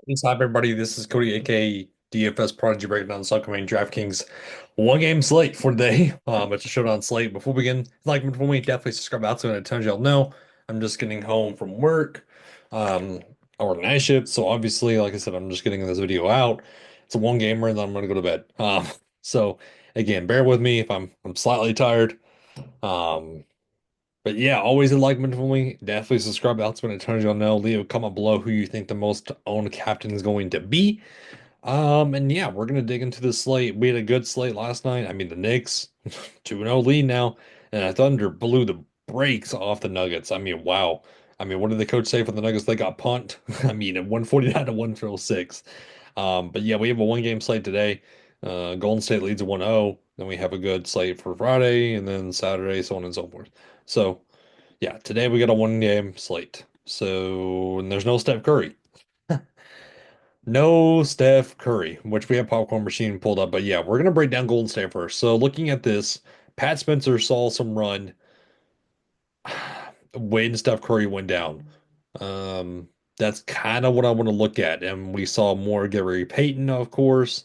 What's up, everybody? This is Cody, aka DFS Prodigy Breakdown, upcoming DraftKings one game slate for today. It's a showdown slate. Before we begin, before we definitely subscribe out to it. It tells y'all no, I'm just getting home from work. Um, I work night shift, so obviously, like I said, I'm just getting this video out. It's a one gamer, and then I'm gonna go to bed. So again, bear with me if I'm slightly tired. Um, but yeah, always enlightenment for me. Definitely subscribe. That's when it turns you on know. Leave a comment below who you think the most owned captain is going to be. And yeah, we're gonna dig into this slate. We had a good slate last night. I mean, the Knicks 2-0 lead now, and the Thunder blew the brakes off the Nuggets. I mean, wow. I mean, what did the coach say for the Nuggets? They got punt. I mean, at 149 to 106. But yeah, we have a one game slate today. Golden State leads 1-0. Then we have a good slate for Friday and then Saturday, so on and so forth. So yeah, today we got a one game slate. So, and there's no Steph Curry. No Steph Curry, which we have popcorn machine pulled up. But yeah, we're gonna break down Golden State first. So looking at this, Pat Spencer saw some run when Steph Curry went down. Um, that's kind of what I want to look at. And we saw more Gary Payton, of course.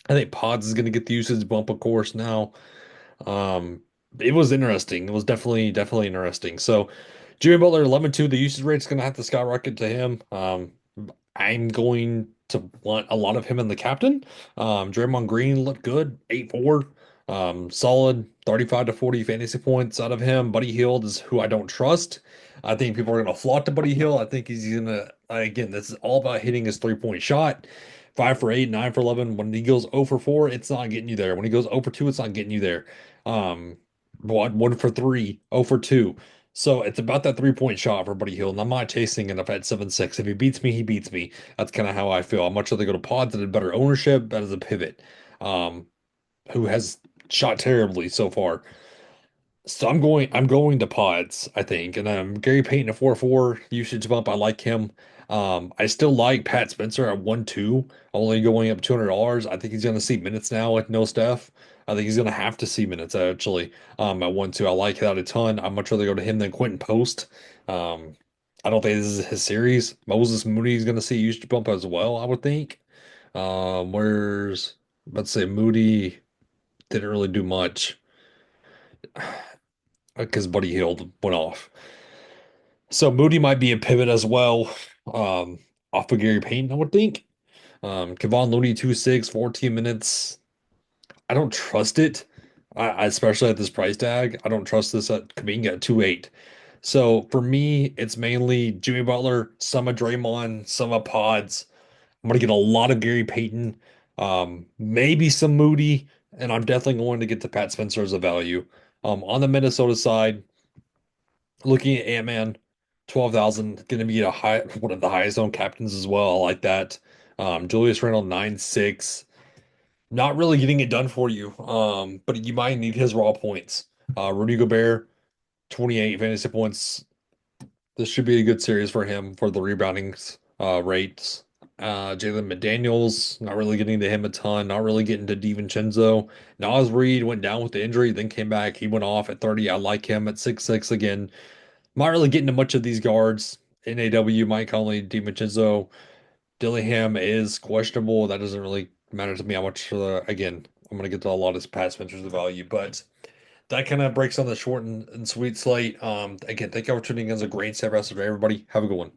I think Pods is gonna get the usage bump, of course, now. Um, it was interesting. It was definitely interesting. So Jimmy Butler 11-2, the usage rate's gonna have to skyrocket to him. I'm going to want a lot of him in the captain. Draymond Green looked good, 8-4. Solid 35 to 40 fantasy points out of him. Buddy Hield is who I don't trust. I think people are going to flock to Buddy Hield. I think he's going to, again, this is all about hitting his three-point shot. 5 for 8, 9 for 11. When he goes 0 for 4, it's not getting you there. When he goes 0 for 2, it's not getting you there. Um, 1 for 3, 0 for 2. So it's about that three-point shot for Buddy Hield, and I'm not chasing enough at 7-6. If he beats me, he beats me. That's kind of how I feel. I'd much rather go to Pods that had better ownership, that is a pivot, um, who has shot terribly so far. So I'm going to Pods, I think. And Gary Payton at 4-4 usage bump. I like him. I still like Pat Spencer at 1-2, only going up $200. I think he's gonna see minutes now with no Steph. I think he's gonna have to see minutes actually. At 1-2. I like that a ton. I'd much rather go to him than Quentin Post. Um, I don't think this is his series. Moses Moody is gonna see usage bump as well, I would think. Where's let's say Moody didn't really do much because Buddy Hield went off. So Moody might be a pivot as well, off of Gary Payton, I would think. Kevon Looney 2-6, 14 minutes. I don't trust it. Especially at this price tag. I don't trust this at Kuminga at 2-8. So for me, it's mainly Jimmy Butler, some of Draymond, some of Pods. I'm gonna get a lot of Gary Payton, maybe some Moody, and I'm definitely going to get to Pat Spencer as a value. On the Minnesota side, looking at Ant-Man, 12,000, going to be one of the highest owned captains as well. I like that. Julius Randle, 9-6. Not really getting it done for you, but you might need his raw points. Rudy Gobert, 28 fantasy points. This should be a good series for him for the rebounding rates. Jalen McDaniels, not really getting to him a ton, not really getting to DiVincenzo. Nas Reed went down with the injury, then came back. He went off at 30. I like him at 6-6 again. Not really getting to much of these guards. NAW, Mike Conley, DiVincenzo, Dillingham is questionable. That doesn't really matter to me how much. Again, I'm going to get to a lot of Pat Spencer's value, but that kind of breaks on the short and sweet slate. Again, thank you for tuning in. It's a great set rest of everybody. Have a good one.